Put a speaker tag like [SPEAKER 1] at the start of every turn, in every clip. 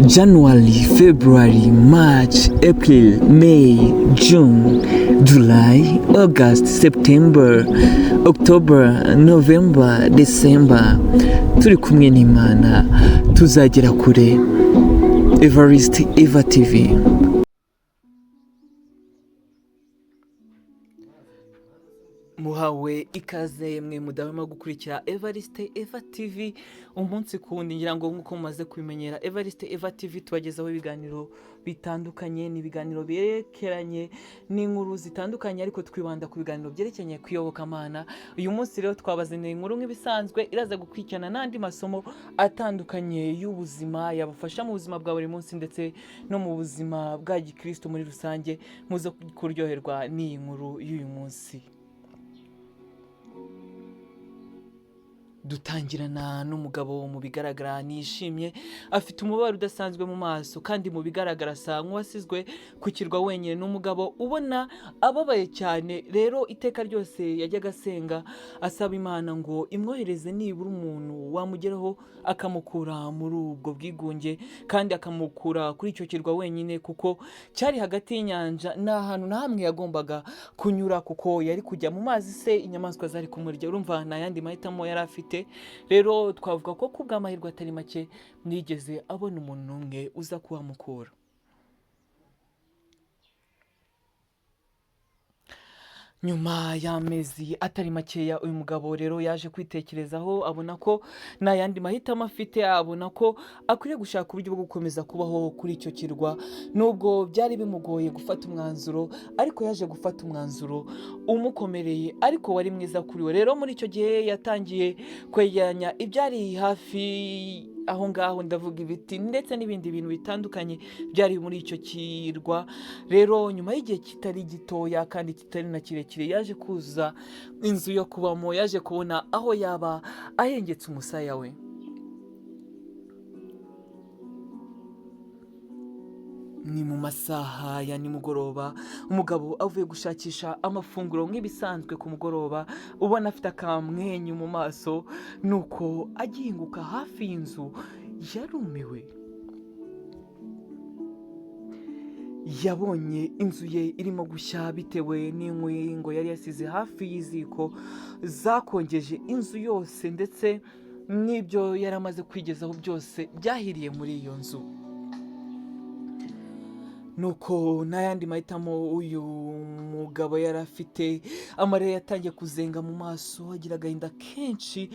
[SPEAKER 1] January, February, March, April, May, June, July, August, September, October, November, December. Turi kumwe n'Imana tuzagera kure. Evariste Eva TV. Muhawe ikaze mwe mudahwema gukurikira Evariste Eva TV umunsi kundi, ngira ngo nkuko mumaze kubimenyera Evariste Eva TV tubagezaho ibiganiro bitandukanye, n'ibiganiro byerekeranye n'inkuru zitandukanye, ariko twibanda ku biganiro byerekeranye kuyobokamana. Uyu munsi rero twabazaniye inkuru nk'ibisanzwe iraza gukurikirana n'andi masomo atandukanye y'ubuzima yabafasha mu buzima bwa buri munsi ndetse no mu buzima bwa gikristo muri rusange. Muze kuryoherwa n'iyi nkuru y'uyu munsi. Dutangirana n'umugabo mu bigaragara nishimye, afite umubabaro udasanzwe mu maso, kandi mu bigaragara asa nk'uwasizwe ku kirwa wenyine. N'umugabo ubona ababaye cyane. Rero iteka ryose yajyaga asenga asaba Imana ngo imwohereze nibura umuntu wamugeraho akamukura muri ubwo bwigunge, kandi akamukura kuri icyo kirwa wenyine, kuko cyari hagati y'inyanja, nta hantu na hamwe yagombaga kunyura, kuko yari kujya mu mazi se inyamaswa zari kumurya. Urumva nta yandi mahitamo yari afite. Rero twavuga ko kubw'amahirwe atari make nigeze abona umuntu n'umwe uza kuhamukura. Nyuma y'amezi atari makeya uyu mugabo rero yaje kwitekerezaho, abona ko nta yandi mahitamo afite, abona ko akwiriye gushaka uburyo bwo gukomeza kubaho kuri icyo kirwa. Nubwo byari bimugoye gufata umwanzuro, ariko yaje gufata umwanzuro umukomereye ariko wari mwiza kuri we. Rero muri icyo gihe yatangiye kwegeranya ibyari hafi aho ngaho, ndavuga ibiti ndetse n'ibindi bintu bitandukanye byari muri icyo kirwa. Rero nyuma y'igihe kitari gitoya kandi kitari na kirekire, yaje kuza inzu yo kubamo, yaje kubona aho yaba ahengetse umusaya we. Ni mu masaha ya nimugoroba, umugabo avuye gushakisha amafunguro nk'ibisanzwe ku mugoroba, ubona afite akamwenyu mu maso, nuko agihinguka hafi y'inzu yarumiwe. Yabonye inzu ye irimo gushya bitewe n'inkwi ngo yari yasize hafi y'iziko zakongeje inzu yose, ndetse n'ibyo yari amaze kwigezaho byose byahiriye muri iyo nzu. Nuko nta yandi mahitamo uyu mugabo yari afite, amarira yatangiye kuzenga mu maso, agira agahinda kenshi,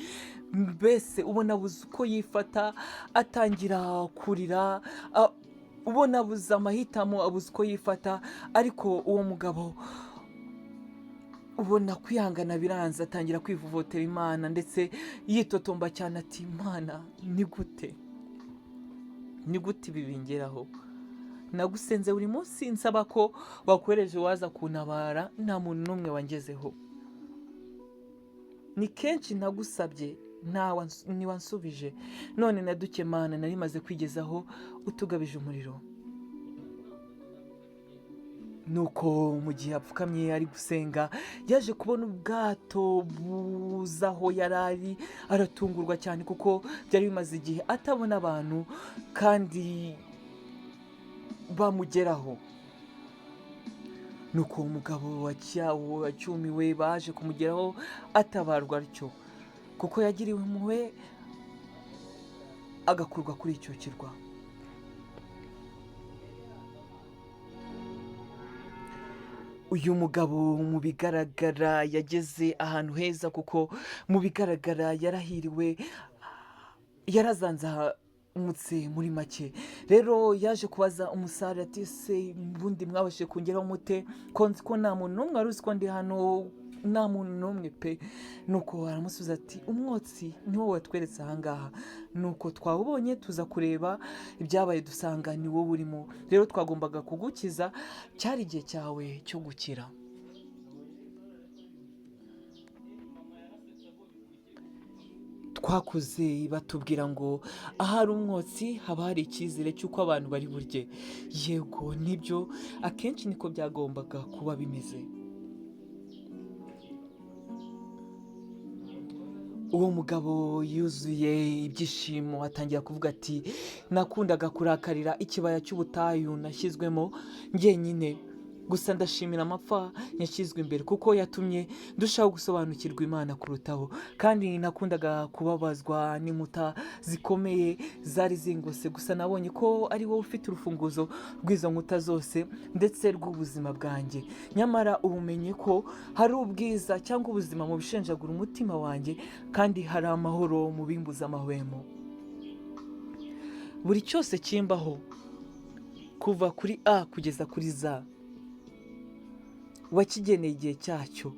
[SPEAKER 1] mbese ubona abuze uko yifata, atangira kurira, ubona abuze amahitamo, abuze uko yifata. Ariko uwo mugabo ubona kwihangana biranze, atangira kwivovotera Imana ndetse yitotomba cyane ati, Imana ni gute ibi bingeraho? Nagusenze buri munsi nsaba ko wakohereje waza kuntabara, nta muntu n'umwe wangezeho. Ni kenshi nagusabye ntiwansubije, none naduke Mana nari maze kwigezaho utugabije umuriro. Nuko mu gihe apfukamye ari gusenga, yaje kubona ubwato buza aho yari ari. Aratungurwa cyane kuko byari bimaze igihe atabona abantu kandi bamugeraho. Nuko umugabo wacyumiwe baje kumugeraho atabarwa atyo, kuko yagiriwe impuhwe agakurwa kuri icyo kirwa. Uyu mugabo mu bigaragara yageze ahantu heza, kuko mu bigaragara yarahiriwe, yarazanze umutse muri make. Rero yaje kubaza umusare ati, se ubundi mwabashije kongeraho mute ko nzi ko nta muntu n'umwe wari uzi ko ndi hano, nta muntu n'umwe pe? Nuko aramusubiza ati, umwotsi niwo watweretse ahangaha, nuko twawubonye tuza kureba ibyabaye dusanga ni wowe urimo. Rero twagombaga kugukiza, cyari igihe cyawe cyo gukira. Twakuze batubwira ngo ahari umwotsi haba hari icyizere cy'uko abantu bari burye. Yego nibyo, akenshi niko byagombaga kuba bimeze. uwo mugabo yuzuye ibyishimo atangira kuvuga ati nakundaga kurakarira ikibaya cy'ubutayu nashyizwemo njyenyine, gusa ndashimira amapfa yashyizwe imbere kuko yatumye ndushaho gusobanukirwa Imana kurutaho, kandi nakundaga kubabazwa n'inkuta zikomeye zari zingose, gusa nabonye ko ari wowe ufite urufunguzo rw'izo nkuta zose ndetse rw'ubuzima bwanjye. Nyamara ubumenye ko hari ubwiza cyangwa ubuzima mu bishenjagura umutima wanjye, kandi hari amahoro mu bimbuza amahwemo. Buri cyose kimbaho kuva kuri A kugeza kuri Z wakigeneye igihe cyacyo,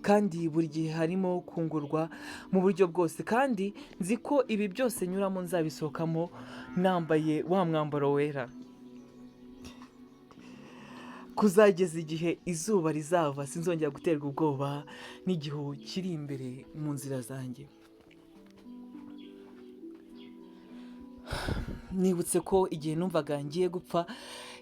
[SPEAKER 1] kandi buri gihe harimo kungurwa mu buryo bwose, kandi nzi ko ibi byose nyuramo nzabisohokamo nambaye wa mwambaro wera, kuzageza igihe izuba rizava sinzongera guterwa ubwoba n'igihu kiri imbere mu nzira zanjye. Nibutse ko igihe numvaga ngiye gupfa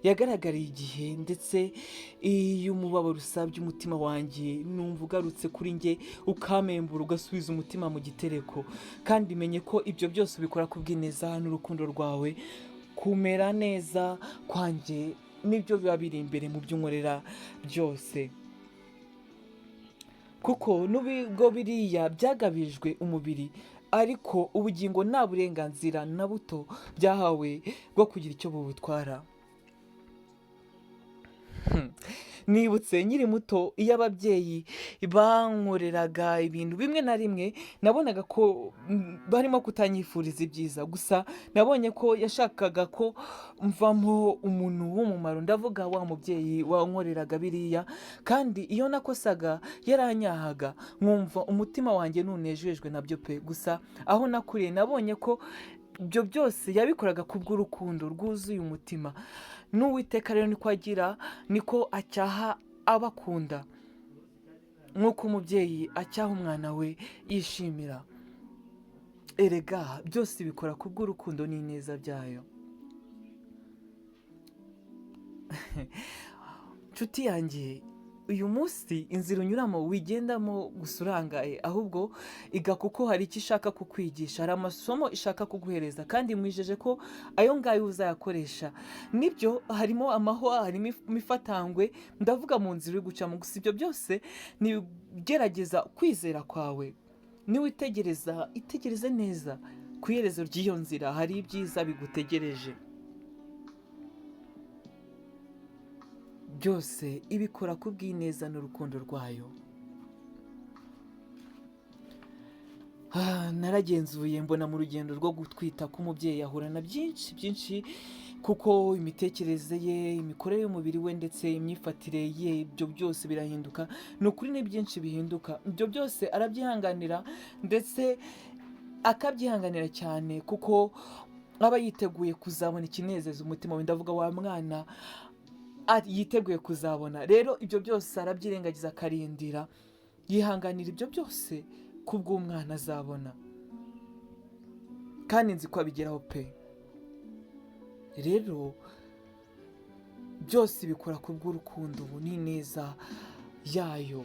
[SPEAKER 1] yagaragariye igihe, ndetse iyo umubabaro usabye umutima wanjye numva ugarutse kuri njye ukamembura ugasubiza umutima mu gitereko, kandi menye ko ibyo byose ubikora kubw'ineza n'urukundo rwawe. Kumera neza kwanjye nibyo biba biri imbere mu byo unkorera byose, kuko n'ubwo biriya byagabijwe umubiri, ariko ubugingo nta burenganzira na buto byahawe bwo kugira icyo bubutwara. Nibutse nkiri muto iyo ababyeyi bankoreraga ibintu bimwe na rimwe nabonaga ko barimo kutanyifuriza ibyiza, gusa nabonye ko yashakaga ko mvamo umuntu w'umumaro. Ndavuga wa mubyeyi wankoreraga biriya, kandi iyo nakosaga yaranyahaga nkumva umutima wanjye ntunejejwe nabyo pe. Gusa aho nakuriye nabonye ko ibyo byose yabikoraga kubw'urukundo rwuzuye umutima. N'Uwiteka rero niko agira, niko acyaha abakunda, nk'uko umubyeyi acyaha umwana we yishimira. Erega byose bikora kubw'urukundo n'ineza byayo. Nshuti yanjye, uyu munsi inzira unyuramo wigendamo gusa urangaye, ahubwo iga kuko hari icyo ishaka kukwigisha, hari amasomo ishaka kuguhereza, kandi mwijeje ko ayo ngayo uzayakoresha. Nibyo harimo amahwa, harimo imifatangwe, ndavuga mu nzira uri gucamo, gusa ibyo byose ni ugerageza kwizera kwawe. Niwitegereza, itegereze neza, ku iherezo ry'iyo nzira hari ibyiza bigutegereje. Byose ibikora kubw'ineza n'urukundo rwayo. Naragenzuye mbona mu rugendo rwo gutwita k'umubyeyi ahura na byinshi byinshi, kuko imitekerereze ye, imikorere y'umubiri we ndetse imyifatire ye, ibyo byose birahinduka. Ni ukuri ni byinshi bihinduka, ibyo byose arabyihanganira, ndetse akabyihanganira cyane kuko aba yiteguye kuzabona ikinezeza umutima we. Ndavuga wa mwana yiteguye kuzabona. Rero ibyo byose arabyirengagiza akarindira, yihanganira ibyo byose kubw'umwana azabona, kandi nzi ko abigeraho pe. Rero byose bikora kubw'urukundo n'ineza yayo.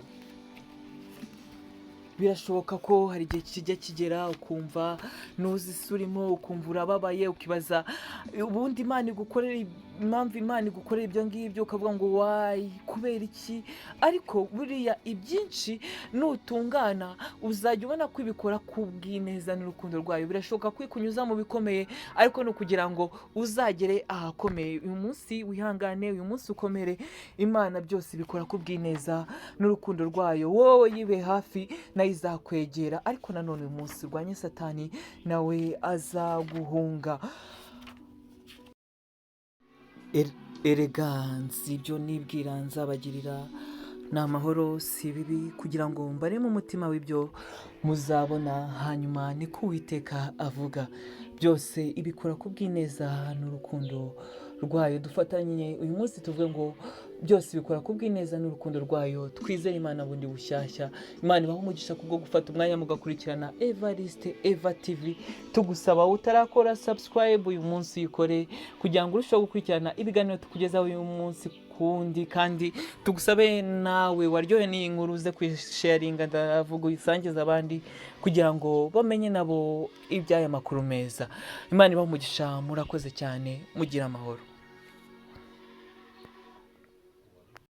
[SPEAKER 1] Birashoboka ko hari igihe kijya kigera ukumva ntuzi isi urimo, ukumva urababaye, ukibaza ubundi impamvu Imana igukorera ibyo ngibyo, ukavuga ngo wayi kubera iki? Ariko buriya ibyinshi nutungana uzajya ubona ko ibikora kubw'ineza n'urukundo rwayo. Birashoboka kwikunyuza mu bikomeye, ariko ni ukugira ngo uzagere ahakomeye. Uyu munsi wihangane, uyu munsi ukomere, Imana byose ibikora kubw'ineza n'urukundo rwayo. Wowe yibe hafi nayo izakwegera, ariko nanone uyu munsi urwanye Satani nawe azaguhunga. Erega nzi ibyo nibwira nzabagirira ni amahoro si bibi, kugira ngo mbare mu mutima w'ibyo muzabona hanyuma. niko Uwiteka avuga. Byose ibikora kubw'ineza n'urukundo rwayo. Dufatanye uyu munsi tuvuge ngo byose bikora kubw'ineza n'urukundo rwayo. Twizere Imana bundi bushyashya. Imana ibahe umugisha kubwo gufata umwanya mugakurikirana Evariste Eva TV. Tugusaba utarakora subscribe uyu munsi yikore kugira ngo urusheho gukurikirana ibiganiro tukugezaho uyu munsi kundi, kandi tugusabe nawe waryohe n'iyi nkuru uze kwisharinga, ndavuga uyisangiza abandi kugira ngo bamenye nabo iby'aya makuru meza. Imana ibahe umugisha, murakoze cyane, mugira amahoro.